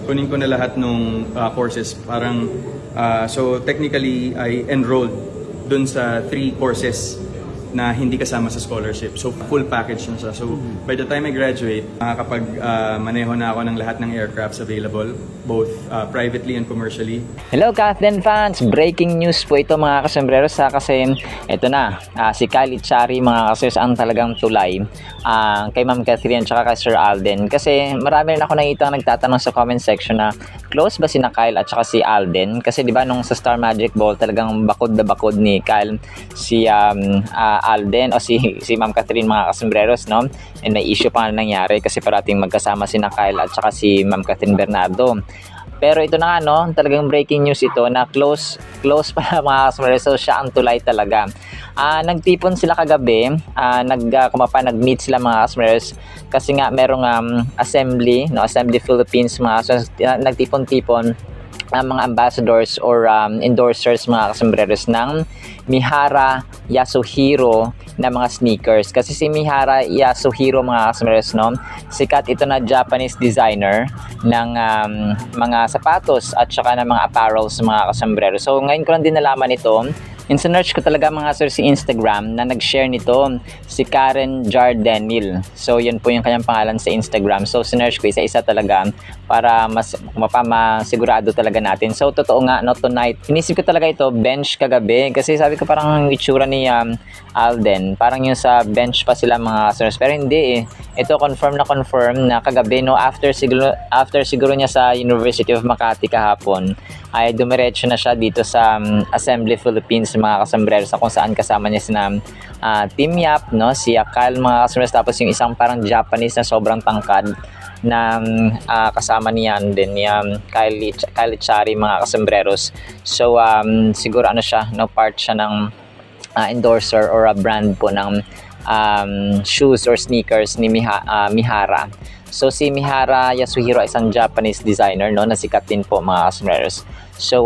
kunin ko na lahat ng courses. Parang, so technically, I enrolled dun sa 3 courses na hindi kasama sa scholarship. So full package na siya. So by the time I graduate, kapag maneho na ako ng lahat ng aircrafts available, both privately and commercially. Hello Kathleen fans! Breaking news po ito mga kasembreros kasi ito na, si Kyle Echari mga kasembreros ang talagang tulay kay Ma'am Catherine at kay Sir Alden. Kasi marami rin ako nakita nagtatanong sa comment section na close ba sina Kyle at saka si Alden? Kasi di ba nung sa Star Magic Ball talagang bakod na bakod ni Kyle si Alden o si Ma'am Catherine mga kasembreros, no? And may issue pa nga nangyari kasi parating magkasama sina Kyle at saka si Ma'am Catherine Bernardo. Pero ito na nga, no, talagang breaking news ito na close pa mga kasembreros. So siya ang tulay talaga. Nagtipon sila kagabi, nag-meet sila mga kasembreros kasi nga merong assembly Philippines mga nagtipon-tipon ang mga ambassadors or endorsers mga kasembreros ng Mihara Yasuhiro na mga sneakers. Kasi si Mihara Yasuhiro mga kasembreros, no, sikat ito na Japanese designer ng mga sapatos at saka ng mga apparels mga kasembreros. So ngayon ko lang din nalaman ito. In-search ko talaga mga sir si Instagram na nag-share nito si Karen Jardenil. So yun po yung kanyang pangalan sa Instagram. So sinearch ko isa-isa talaga para mas masigurado talaga natin. So totoo nga, no, tonight inisip ko talaga ito bench kagabi kasi sabi ko parang itsura ni Alden, parang yung sa bench pa sila mga sir. Pero hindi ito confirm na kagabi, no, after siguro niya sa University of Makati kahapon ay dumiretso na siya dito sa Assembly Philippines mga kasembreros kung saan kasama niya sina Team Yap, no, si Kyle mga kasembreros, tapos yung isang parang Japanese na sobrang tangkad na kasama niyan din ni Kyle Echari mga kasembreros. So siguro ano siya, no, part siya ng endorser or a brand po ng shoes or sneakers ni Mihara. So si Mihara Yasuhiro ay isang Japanese designer, no, na sikat din po mga kasembreros. So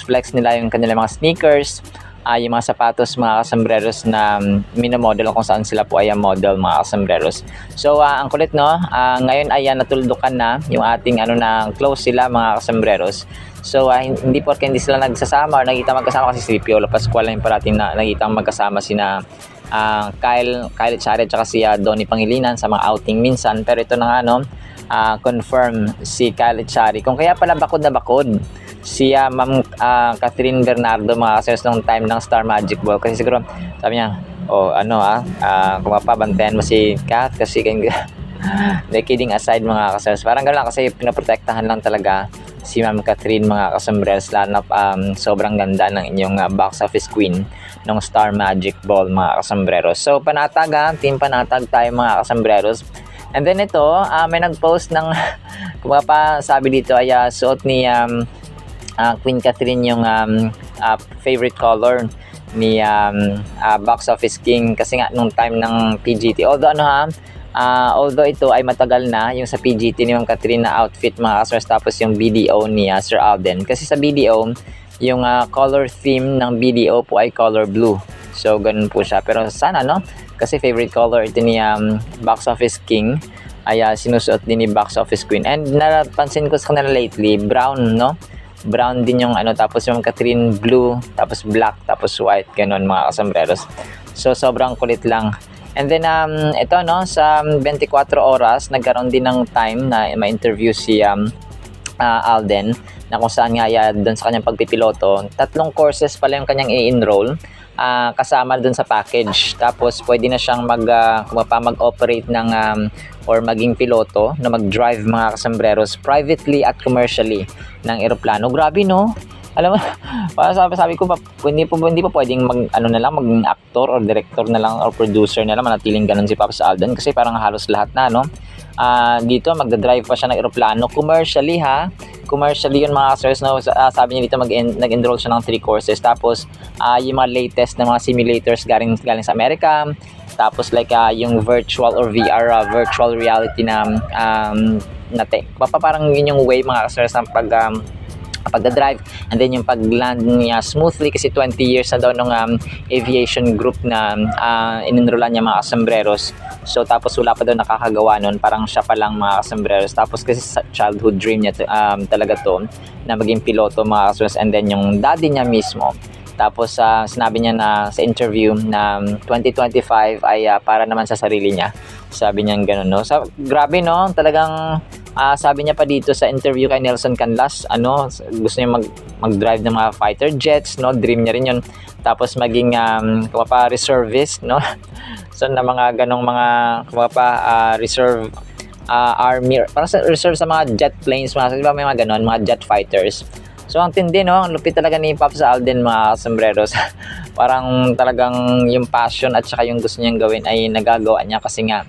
flex nila yung kanilang mga sneakers, yung mga sapatos mga kasembreros na minomodel kung saan sila po ay model mga kasembreros. So ang kulit, no, ngayon ay natuldukan na yung ating na close sila mga kasembreros. So hindi porke hindi sila nagsasama or nagkita magkasama kasi si Piolo Pascual lang yung parating na nagkita magkasama sina Kyle Echari at saka si Donnie Pangilinan sa mga outing minsan. Pero ito na nga, no, confirm si Kyle Echari. Kung kaya pala bakod na bakod si Ma'am Catherine Bernardo mga kasers nung time ng Star Magic Ball. Kasi siguro sabi niya, kung mapabantayan mo si Kat kasi kidding aside mga kasers. Parang gano'n lang kasi pinaprotektahan lang talaga si Ma'am Catherine mga kasembreros, lalo na sobrang ganda ng inyong box office queen ng Star Magic Ball mga kasembreros. So panatag, team panatag tayo mga kasembreros. And then ito, may nag-post ng sabi dito ay suot ni Queen Catherine yung favorite color ni box office king kasi nga nung time ng PGT. Although ito ay matagal na yung sa PGT ni Ma'am Catherine na outfit mga kasers, tapos yung BDO ni Sir Alden. Kasi sa BDO, yung color theme ng BDO po ay color blue. So ganun po siya. Pero sana, no, kasi favorite color ito ni box office king ay sinusuot din ni box office queen. And napansin ko sa kanila lately, brown, no? Brown din yung tapos yung Catherine blue, tapos black, tapos white, ganun mga kasembreros. So sobrang kulit lang. And then ito, no, sa 24 oras nagkaroon din ng time na ma-interview si Alden na kung saan nga doon sa kanyang pagpipiloto, 3 courses pala yung kanyang i-enroll kasama doon sa package. Tapos pwede na siyang mag-operate ng or maging piloto na mag-drive mga kasembreros privately at commercially ng eroplano. Grabe, no? Alam mo, sabi ko, hindi pa pwedeng maging actor or director na lang or producer na lang, manatiling ganun si Pops Alden kasi parang halos lahat na, no? Dito magda-drive pa siya ng eroplano commercially, commercially yun mga sirs, no? Sabi niya dito nag-enroll siya ng 3 courses, tapos yung mga latest na mga simulators galing sa Amerika, tapos like yung virtual or VR virtual reality na parang yun yung way mga sirs ng pagdadrive, and then yung pag-land niya smoothly kasi 20 years na daw nung aviation group na ininrolan niya mga kasembreros. So tapos wala pa daw nakakagawa nun, parang siya pa lang mga kasembreros. Tapos kasi sa childhood dream niya talaga to na maging piloto mga kasembreros, and then yung daddy niya mismo. Tapos sinabi niya na sa interview na 2025 ay para naman sa sarili niya. Sabi niya gano'n, no? So, grabe, no? Talagang sabi niya pa dito sa interview kay Nelson Canlas, gusto niya mag-drive ng mga fighter jets, no? Dream niya rin yun. Tapos maging reservist, no? So, na mga ganong mga reserve army, parang reserve sa mga jet planes, di ba may mga ganon, mga jet fighters. So, ang tindi, no? Ang lupit talaga ni Pops Alden, mga kasembreros. Parang talagang yung passion at saka yung gusto niyang gawin ay nagagawa niya kasi nga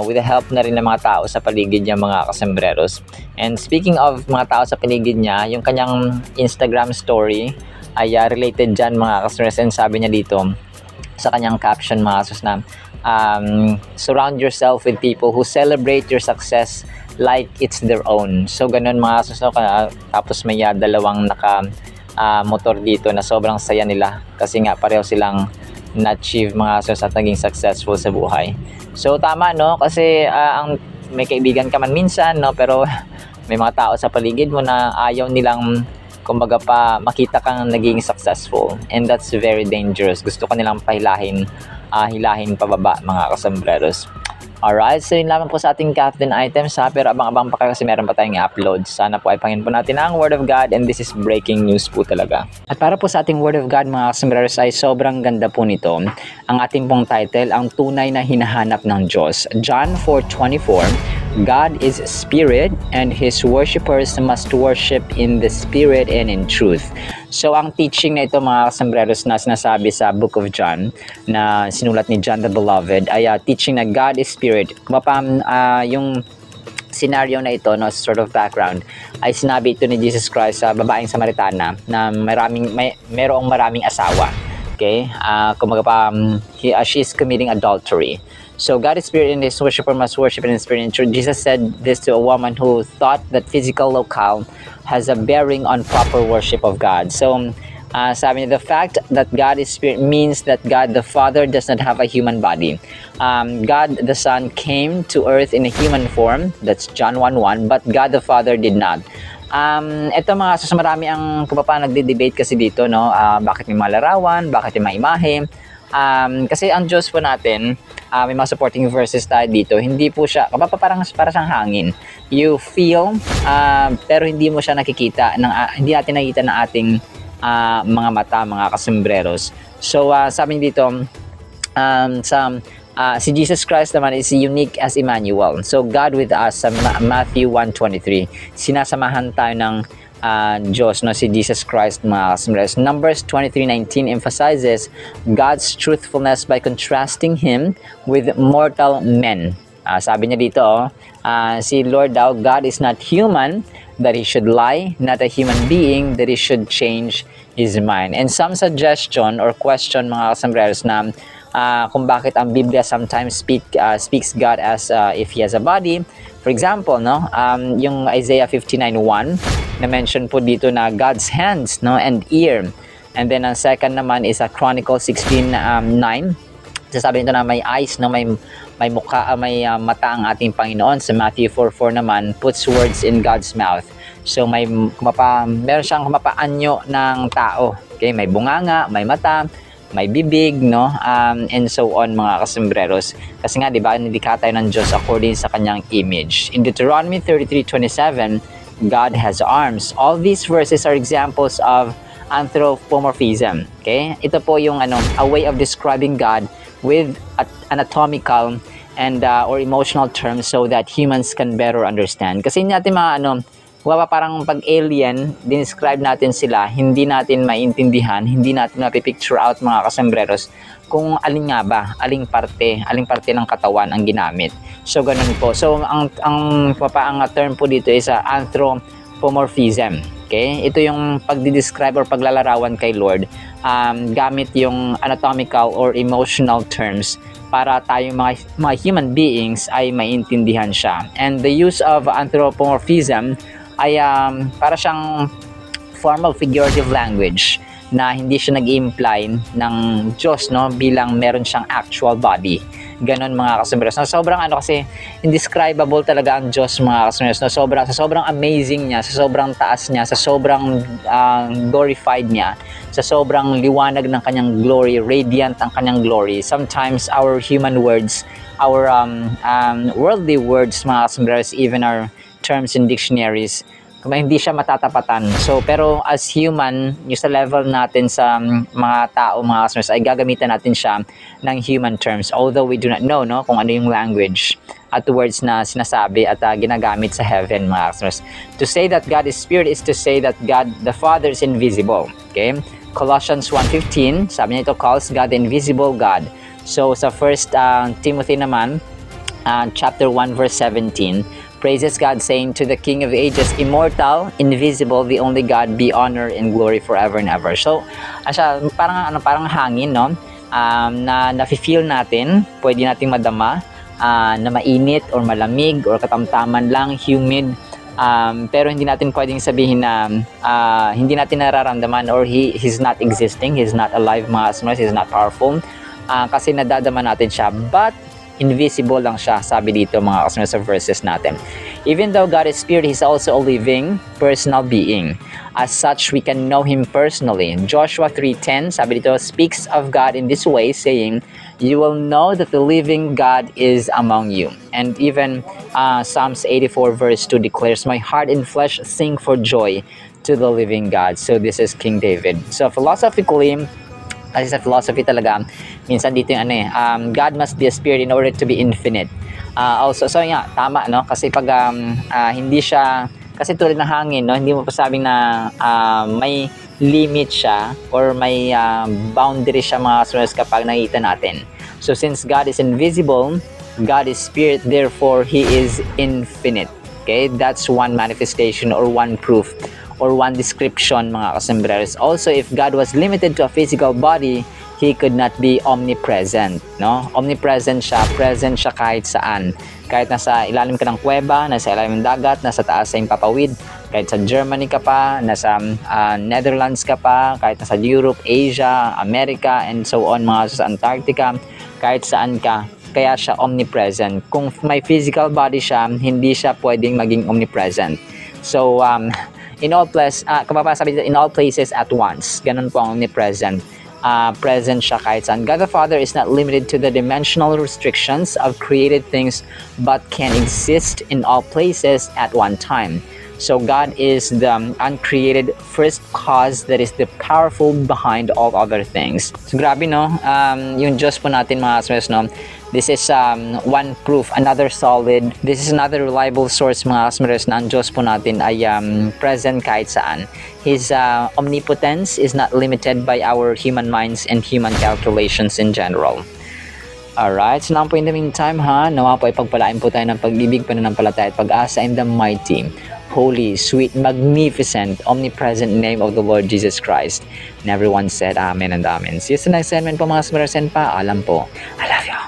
with the help na rin ng mga tao sa paligid niya, mga kasembreros. And speaking of mga tao sa paligid niya, yung kanyang Instagram story ay related dyan, mga kasembreros. And sabi niya dito sa kanyang caption, mga kasus, na surround yourself with people who celebrate your success like it's their own. So ganun, mga kasus. Tapos may dalawang motor dito na sobrang saya nila kasi nga pareho silang na-achieve, mga kasus, at naging successful sa buhay. So tama, no? Kasi may kaibigan ka man minsan, no? Pero may mga tao sa paligid mo na ayaw nilang kumbaga pa makita kang naging successful, and that's very dangerous. Gusto ko nilang hilahin pababa, mga kasembreros. Alright, so yun lamang po sa ating Captain items, pero abang-abang pa kayo kasi meron pa tayong upload. Sana po ay pangin po natin ang Word of God, and this is breaking news po talaga. At para po sa ating Word of God, mga kasembreros, ay sobrang ganda po nito. Ang ating pong title, ang tunay na hinahanap ng Diyos. John 4:24, God is spirit and His worshippers must worship in the spirit and in truth. So ang teaching na ito, mga kasembreros, na sinasabi sa Book of John na sinulat ni John the Beloved ay teaching na God is spirit. Yung scenario na ito, no, sort of background, ay sinabi ito ni Jesus Christ sa babaeng Samaritana na merong maraming asawa. Okay? She's committing adultery. So God is spirit and His worshipper must worship in spirit and truth. Jesus said this to a woman who thought that physical locale has a bearing on proper worship of God. So sabi niya, the fact that God is spirit means that God the Father does not have a human body. God the Son came to earth in a human form. That's John 1:1. But God the Father did not. Ito, mga kasus, marami ang nagde-debate kasi dito, no? Bakit may malarawan, bakit may imahe. Kasi ang Diyos po natin, may mga supporting verses tayo dito. Hindi po siya, para siyang hangin. You feel, pero hindi mo siya nakikita, hindi natin nakikita ng ating mga mata, mga kasembreros. So, sabi dito, si Jesus Christ naman is unique as Emmanuel. So, God with us, sa Matthew 1:23. Sinasamahan tayo ng Diyos, no, si Jesus Christ, mga kasembreros. Numbers 23:19 emphasizes God's truthfulness by contrasting Him with mortal men. Sabi niya dito, si Lord daw, God is not human that He should lie, not a human being that He should change His mind. And some suggestion or question, mga kasembreros, na kung bakit ang Biblia sometimes speaks God as if He has a body. For example, no, yung Isaiah 59:1 na mention po dito na God's hands, no, and ear. And then ang second naman is Chronicles 16:9. Sasabihin ito na may eyes, no, may mukha, may mata ang ating Panginoon. Sa Matthew 4:4 naman, puts words in God's mouth. So meron siyang kumapaanyo ng tao. Okay, may bunganga, may mata, may bibig, no, and so on, mga kasembreros. Kasi nga, di ba, nilikha tayo ng Diyos according sa kanyang image. In Deuteronomy 33:27, God has arms. All these verses are examples of anthropomorphism. Okay? Ito po yung a way of describing God with anatomical and or emotional terms so that humans can better understand. Kasi hindi natin parang pag alien, dinescribe natin sila, hindi natin maintindihan, hindi natin mapipicture out, mga kasembreros, kung aling aling parte ng katawan ang ginamit. So ganun po. So ang term po dito is anthropomorphism. Okay? Ito yung pagdi-describe or paglalarawan kay Lord gamit yung anatomical or emotional terms para tayong mga human beings ay maintindihan siya. And the use of anthropomorphism ay para siyang form of figurative language na hindi siya nag-imply ng Diyos, no, bilang meron siyang actual body. Ganon mga kasumberos. No, sobrang kasi indescribable talaga ang Diyos mga kasumberos. No, sa sobrang amazing niya, sa sobrang taas niya, sa sobrang glorified niya, sa sobrang liwanag ng kanyang glory, radiant ang kanyang glory. Sometimes our human words, our worldly words mga kasumberos, even our terms in dictionaries, kung hindi siya matatapatan. So, pero as human, yung sa level natin sa mga tao, mga customers, ay gagamitan natin siya ng human terms. Although we do not know, no, kung ano yung language at words na sinasabi at ginagamit sa heaven, mga customers. To say that God is Spirit is to say that God, the Father, is invisible. Okay? Colossians 1:15, sabi niya ito, calls God the invisible God. So, sa 1 Timothy naman, chapter 1, verse 17, praises God, saying, to the King of ages, immortal, invisible, the only God, be honor and glory forever and ever. So, parang hangin, no? Na nafe-feel natin, pwede nating madama, na mainit or malamig or katamtaman lang, humid. Pero hindi natin pwedeng sabihin na hindi natin nararamdaman or he's not existing, he's not alive, mga customers, he's not powerful. Kasi nadadama natin siya. But invisible lang siya, sabi dito mga customers sa verses natin. Even though God is Spirit, He's also a living, personal being. As such, we can know Him personally. Joshua 3:10, sabi dito, speaks of God in this way, saying, you will know that the living God is among you. And even Psalms 84 verse 2 declares, my heart and flesh sing for joy to the living God. So this is King David. So philosophically, kasi sa philosophy talaga, minsan dito yung God must be a spirit in order to be infinite. Also, so yeah, tama, no? Kasi pag hindi siya, kasi tulad ng hangin, no? Hindi mo pa sabing na may limit siya or may boundary siya mga kasunod kapag nakita natin. So since God is invisible, God is spirit, therefore He is infinite. Okay? That's one manifestation or one proof or one description, mga kasembreros. Also, if God was limited to a physical body, He could not be omnipresent, no? Omnipresent siya, present siya kahit saan. Kahit nasa ilalim ka ng kuweba, nasa ilalim ng dagat, nasa taas sa impapawid, kahit sa Germany ka pa, nasa Netherlands ka pa, kahit nasa Europe, Asia, America, and so on, mga sa Antarctica, kahit saan ka, kaya siya omnipresent. Kung may physical body siya, hindi siya pwedeng maging omnipresent. So, in all places, in all places at once. Ganun po ang omnipresent. Present siya kahit saan. God the Father is not limited to the dimensional restrictions of created things, but can exist in all places at one time. So God is the uncreated first cause that is the powerful behind all other things. So grabe, no? Yung Diyos po natin, mga kasmes, no? This is one proof, another solid. This is another reliable source, mga kasmes, na ang Diyos po natin ay present kahit saan. His omnipotence is not limited by our human minds and human calculations in general. Alright, so now po in the meantime, nawa po ay pagpalain po tayo ng pag-ibig, pananampalataya at pag-asa in the mighty, holy, sweet, magnificent, omnipresent name of the Lord Jesus Christ. And everyone said Amen and Amen. See you sa next segment po, mga kasmes, and paalam po. I love you.